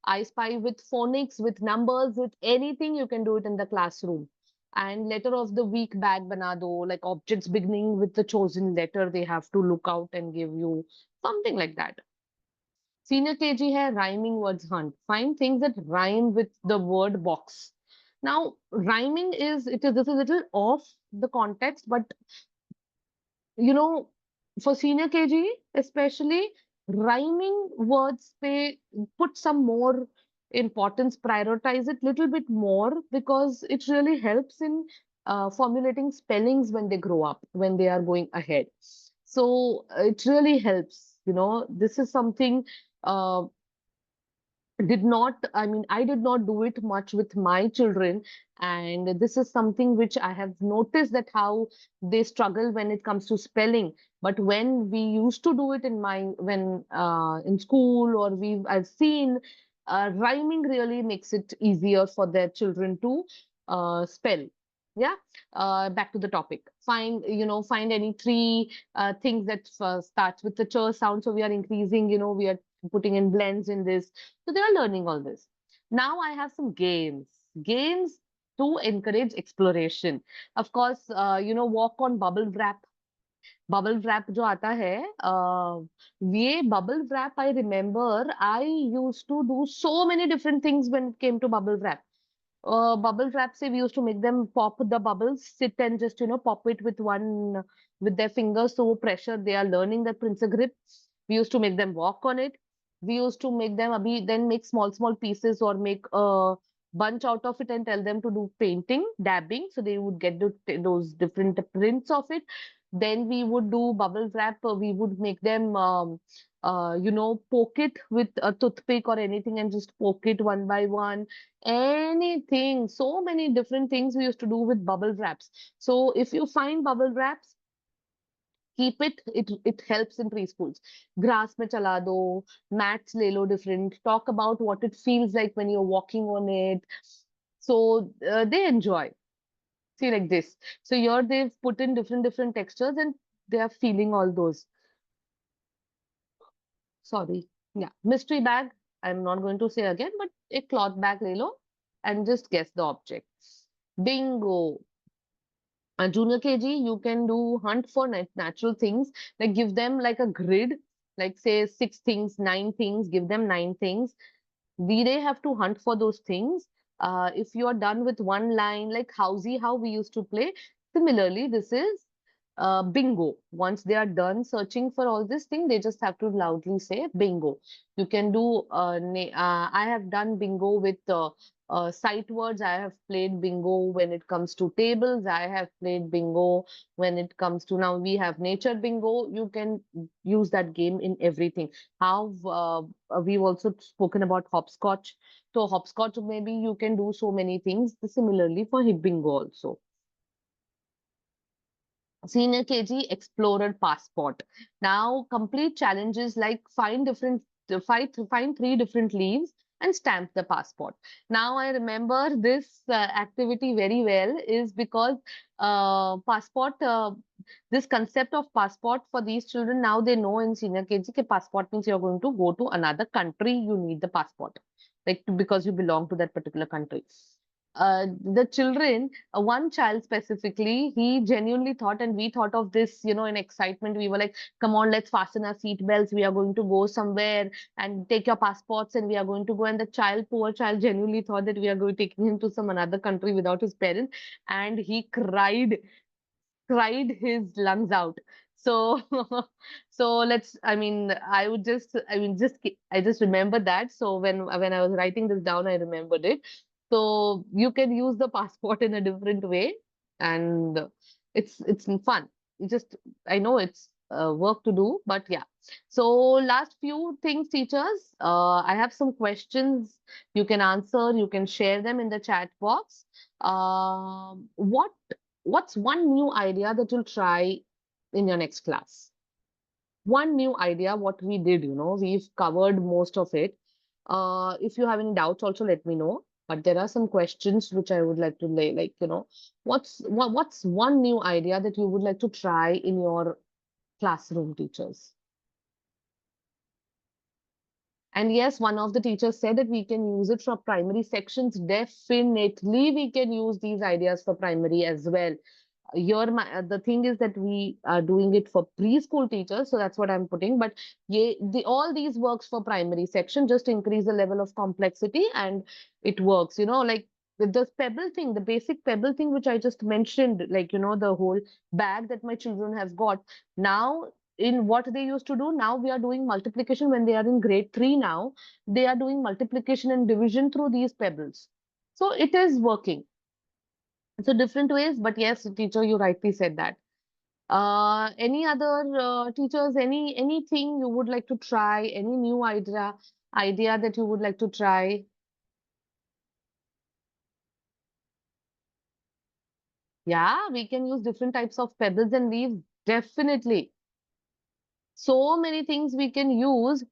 I Spy with phonics, with numbers, with anything, you can do it in the classroom. And letter of the week bag bana do, like objects beginning with the chosen letter, they have to look out and give you something like that. Senior KG hai rhyming words hunt. Find things that rhyme with the word box. Now, rhyming this is a little off the context, but for senior KG, especially rhyming words, they put some more importance, prioritize it little bit more because it really helps in formulating spellings when they grow up, when they are going ahead. So it really helps, this is something uh, I did not do it much with my children. And this is something which I have noticed that how they struggle when it comes to spelling. But when we used to do it when in school or I've seen rhyming really makes it easier for their children to spell. Yeah. Back to the topic. Find any three things that starts with the ch sound. So we are increasing, we are putting in blends in this. So they are learning all this. Now I have some games. Games to encourage exploration. Of course, walk on bubble wrap. Bubble wrap जो आता है, ये bubble wrap, I remember I used to do so many different things when it came to bubble wrap. Bubble wrap, say we used to make them pop the bubbles, sit and just, pop it with their fingers. So pressure, they are learning that principle grip. We used to make them walk on it. We used to make them then make small pieces or make a bunch out of it and tell them to do painting, dabbing, so they would get those different prints of it. Then we would do bubble wrap. We would make them, poke it with a toothpick or anything and just poke it one by one. Anything, so many different things we used to do with bubble wraps. So if you find bubble wraps, keep it. It helps in preschools. Grass mein chala do, mats le lo different. Talk about what it feels like when you're walking on it. So they enjoy. See, like this. So here they've put in different textures and they are feeling all those. Sorry. Yeah. Mystery bag. I'm not going to say again, but a cloth bag le lo and just guess the object. Bingo. Junior KG, you can do hunt for natural things, like give them like a grid, like say 6 things, 9 things, give them 9 things. They have to hunt for those things. If you are done with one line, like housey, how we used to play, similarly, this is bingo. Once they are done searching for all this thing, they just have to loudly say bingo. You can do, I have done bingo with sight words. I have played bingo when it comes to tables. I have played bingo when it comes to, now we have nature bingo. You can use that game in everything. How we've also spoken about hopscotch. So hopscotch, maybe you can do so many things. Similarly for hip bingo also. Senior KG Explorer Passport. Now complete challenges like find 3 different leaves and stamp the passport. Now I remember this activity very well is because passport. This concept of passport for these children, now they know in senior KG that passport means you're going to go to another country. You need the passport, like because you belong to that particular country. The children, one child specifically, he genuinely thought, and we thought of this, in excitement. We were like, come on, let's fasten our seat belts. We are going to go somewhere and take your passports and we are going to go. And the child, poor child, genuinely thought that we are going taking him to some another country without his parents. And he cried his lungs out. So, so I just remember that. So when I was writing this down, I remembered it. So you can use the passport in a different way, and it's fun. You just, I know it's work to do, but yeah. So last few things, teachers. I have some questions you can answer. You can share them in the chat box. What's one new idea that you'll try in your next class? One new idea, what we did, we've covered most of it. If you have any doubts, also let me know. But there are some questions which I would like to lay, like, what's one new idea that you would like to try in your classroom, teachers? And yes, one of the teachers said that we can use it for primary sections. Definitely, we can use these ideas for primary as well. The thing is that we are doing it for preschool teachers, so that's what I'm putting. But all these works for primary section, just increase the level of complexity and it works. Like with the pebble thing, the basic pebble thing which I just mentioned, like the whole bag that my children have got. Now, in what they used to do, now we are doing multiplication when they are in grade 3. Now they are doing multiplication and division through these pebbles, so it is working. So different ways, but yes, teacher, you rightly said that. Any other teachers, anything you would like to try, any new idea that you would like to try? Yeah, we can use different types of pebbles and leaves. Definitely. So many things we can use.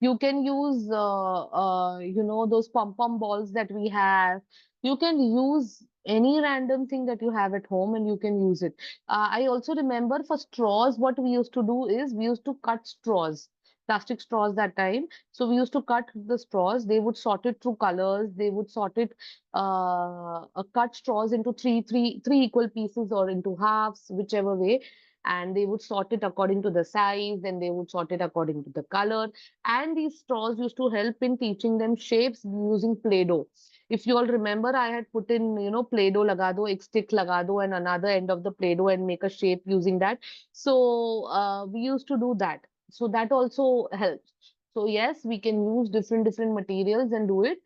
You can use, those pom-pom balls that we have. You can use any random thing that you have at home and you can use it. I also remember for straws, what we used to do is we used to cut straws, plastic straws that time. So we used to cut the straws. They would sort it through colors. They would sort it, cut straws into three equal pieces or into halves, whichever way. And they would sort it according to the size, then they would sort it according to the color. And these straws used to help in teaching them shapes using Play-Doh. If you all remember, I had put in, Play-Doh laga do, ek stick laga do, and another end of the Play-Doh and make a shape using that. So we used to do that. So that also helps. So yes, we can use different materials and do it.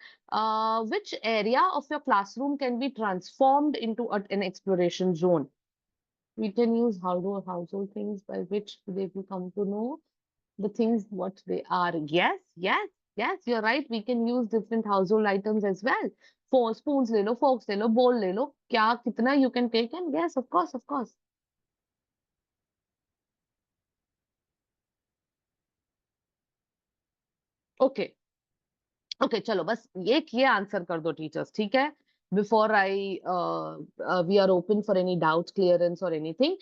Which area of your classroom can be transformed into an exploration zone? We can use household things by which they will come to know the things what they are. Yes, yes, yes, you're right. We can use different household items as well. Four spoons ले लो, forks ले लो, bowl ले लो. क्या कितना you can take, and yes, of course, of course. Okay. Okay चलो बस ये answer कर दो टीचर्स ठीक है before I we are open for any doubt clearance और anything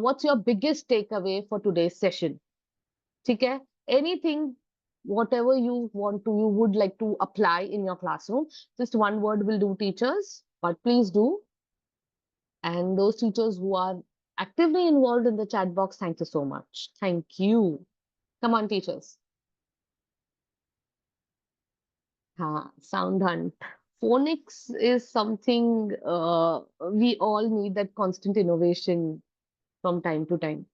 what's your biggest take away for today's session ठीक है anything whatever you want to you would like to apply in your classroom just one word will do teachers but please do and those teachers who are actively involved in the chat box thank you so much thank you come on teachers sound hunt. Phonics is something we all need that constant innovation from time to time.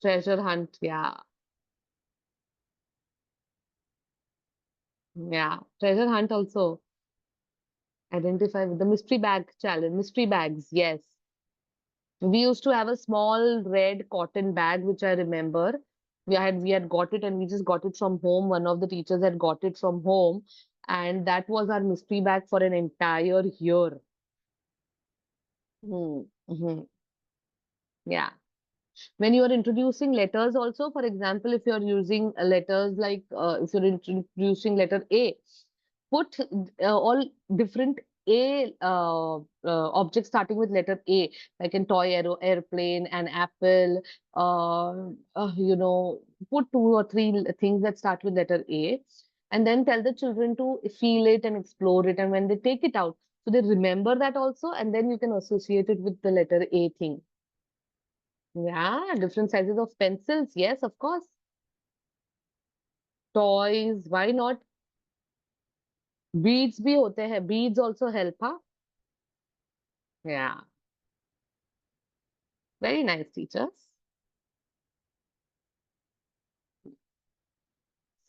Treasure hunt, yeah. Treasure hunt also. Identify with the mystery bag challenge. Mystery bags, yes. We used to have a small red cotton bag, which I remember. We had got it and we just got it from home. One of the teachers had got it from home, and that was our mystery bag for an entire year. Hmm. Hmm. Yeah. When you are introducing letters also, for example, if you're using letters like if you're introducing letter A, put all different A objects starting with letter A, like an toy arrow, airplane, an apple, put two or three things that start with letter A, and then tell the children to feel it and explore it. And when they take it out, so they remember that also, and then you can associate it with the letter A thing. Yeah, different sizes of pencils. Yes, of course. Toys, why not? Beads भी होते हैं. Beads also help, huh? Yeah, very nice teachers.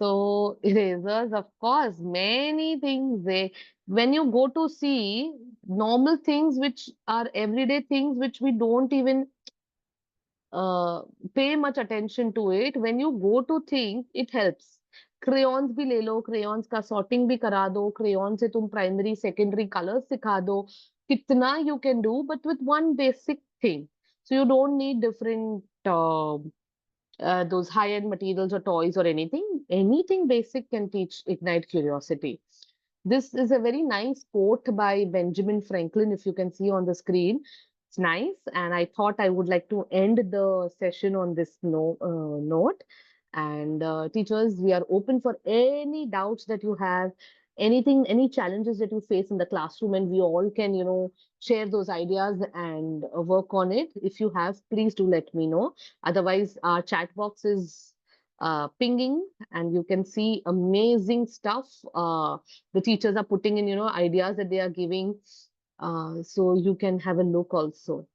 So erasers, of course, many things when you go to see normal things which are everyday things which we don't even uh, pay much attention to it. When you go to think, it helps. Crayons भी ले लो, crayons का sorting भी करा दो, crayon से तुम primary, secondary colors सिखा दो. कितना you can do, but with one basic thing. So you don't need different those high-end materials or toys or anything. Anything basic can teach ignite curiosity. This is a very nice quote by Benjamin Franklin, if you can see on the screen. It's nice, and I thought I would like to end the session on this note. And teachers, we are open for any doubts that you have, anything, any challenges that you face in the classroom, and we all can, share those ideas and work on it. If you have, please do let me know. Otherwise, our chat box is pinging, and you can see amazing stuff. The teachers are putting in, ideas that they are giving. So you can have a look also.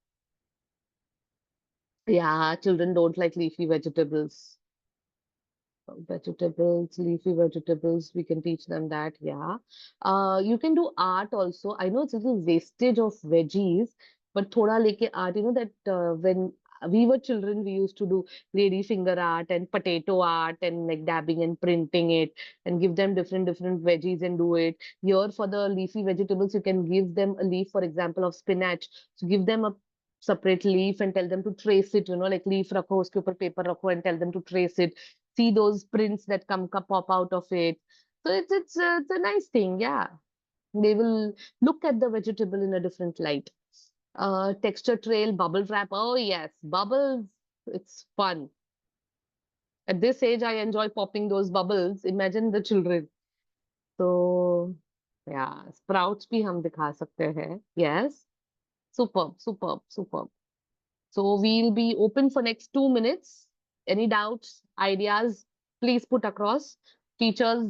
Yeah, children don't like leafy vegetables. Vegetables, leafy vegetables, we can teach them that, yeah. You can do art also. I know it's a little wastage of veggies, but thoda leke art, that when we were children, we used to do lady finger art and potato art and like dabbing and printing it and give them different veggies and do it. Here for the leafy vegetables, you can give them a leaf, for example, of spinach. So give them a separate leaf and tell them to trace it, like leaf rakho, uske upar paper rakho and tell them to trace it, see those prints that pop out of it. So it's a nice thing, yeah. They will look at the vegetable in a different light. Texture trail, bubble wrap. Oh yes, bubbles. It's fun. At this age, I enjoy popping those bubbles. Imagine the children. So yeah, sprouts भी हम दिखा सकते हैं. Yes, superb, superb, superb. So we'll be open for next 2 minutes. Any doubts, ideas, please put across. Teachers,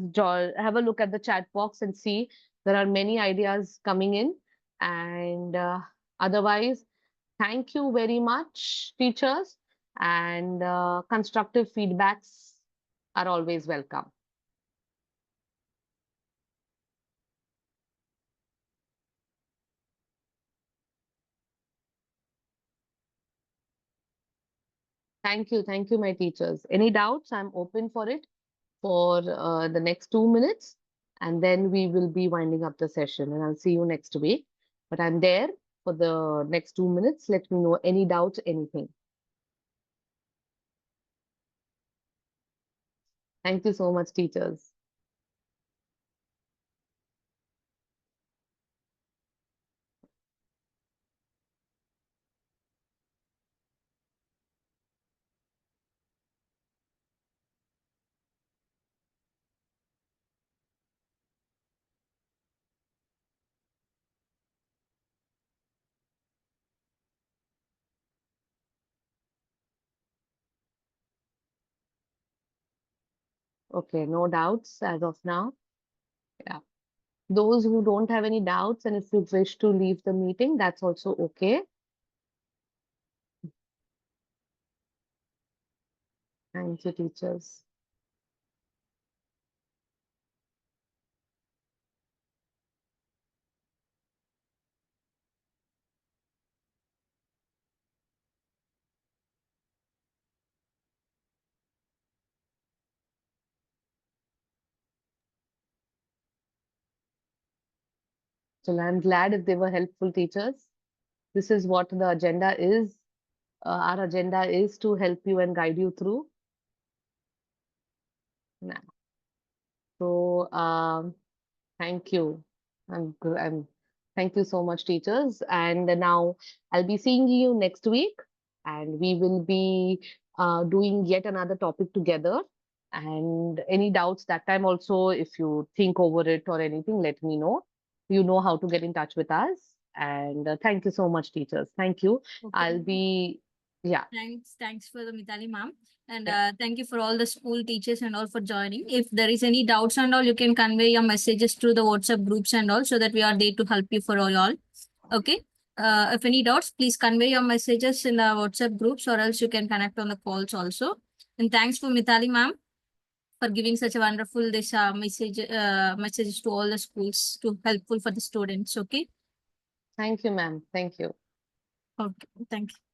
have a look at the chat box and see there are many ideas coming in. And Otherwise, thank you very much, teachers, and constructive feedbacks are always welcome. Thank you, my teachers. Any doubts? I'm open for it for the next 2 minutes, and then we will be winding up the session, and I'll see you next week. But I'm there for the next 2 minutes. Let me know any doubts, anything. Thank you so much, teachers. Okay, no doubts as of now. Yeah. Those who don't have any doubts, and if you wish to leave the meeting, that's also okay. Thank you, teachers. So I'm glad if they were helpful, teachers. This is what the agenda is. Our agenda is to help you and guide you through. Yeah. So thank you. Thank you so much, teachers. And now I'll be seeing you next week, and we will be doing yet another topic together. And any doubts that time also, if you think over it or anything, let me know. You know how to get in touch with us. And thank you so much, teachers. Thank you. Okay. I'll be, yeah. Thanks for the Mitali ma'am. And thank you for all the school teachers and all for joining. If there is any doubts and all, you can convey your messages through the WhatsApp groups and all, so that we are there to help you for all. Okay. If any doubts, please convey your messages in the WhatsApp groups, or else you can connect on the calls also. And thanks for Mitali ma'am for giving such a wonderful this messages to all the schools to helpful for the students. Okay. Thank you, ma'am. Thank you. Okay. Thank you.